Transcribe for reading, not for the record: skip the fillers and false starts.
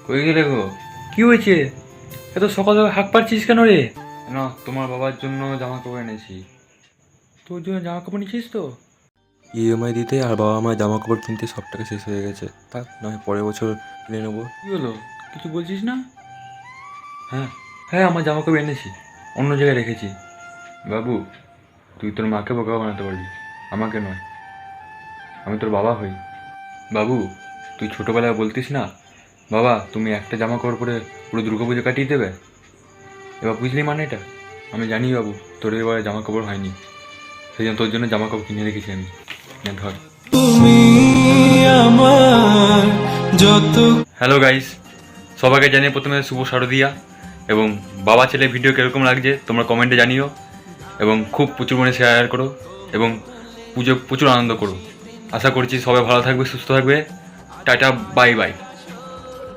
কই গেলে গো? কি হয়েছে? এত সকাল সকাল হাঁক পাচ্ছিস কেন রে? না, তোমার বাবার জন্য জামা কাপড় এনেছি। তোর জন্য জামা কাপড় নিচ্ছিস তো? ইএমআই দিতে আর বাবা মায়ের জামা কাপড় কিনতে সব টাকা শেষ হয়ে গেছে। থাক, নয় পরের বছর কিনে নেবো। কি হলো, কিছু বলছিস না? হ্যাঁ হ্যাঁ, আমার জামা কাপড় এনেছি, অন্য জায়গায় রেখেছি। বাবু, তুই তোর মাকে বোকা বানাতে পারবি, আমাকে নয়। আমি তোর বাবা হই। বাবু, তুই ছোটোবেলায় বলতিস না, বাবা তুমি একটা জামা কাপড় পরে পুরো দুর্গাপুজো কাটিয়ে দেবে। এবার বুঝলি মানে এটা? আমি জানি বাবু, তোর এবারে জামা কাপড় হয়নি, সেই জন্য তোর জন্য জামা কাপড় কিনে রেখেছি আমি। নে ধর। তুমি আমার যত। হ্যালো গাইস, সবাইকে জানিয়ে প্রথমে শুভ শারদিয়া। এবং বাবা ছেলে ভিডিও কীরকম লাগছে তোমরা কমেন্টে জানিও, এবং খুব প্রচুর মানে শেয়ার করো, এবং পুজো প্রচুর আনন্দ করো। আশা করছি সবাই ভালো থাকবে, সুস্থ থাকবে। Tata, bye bye.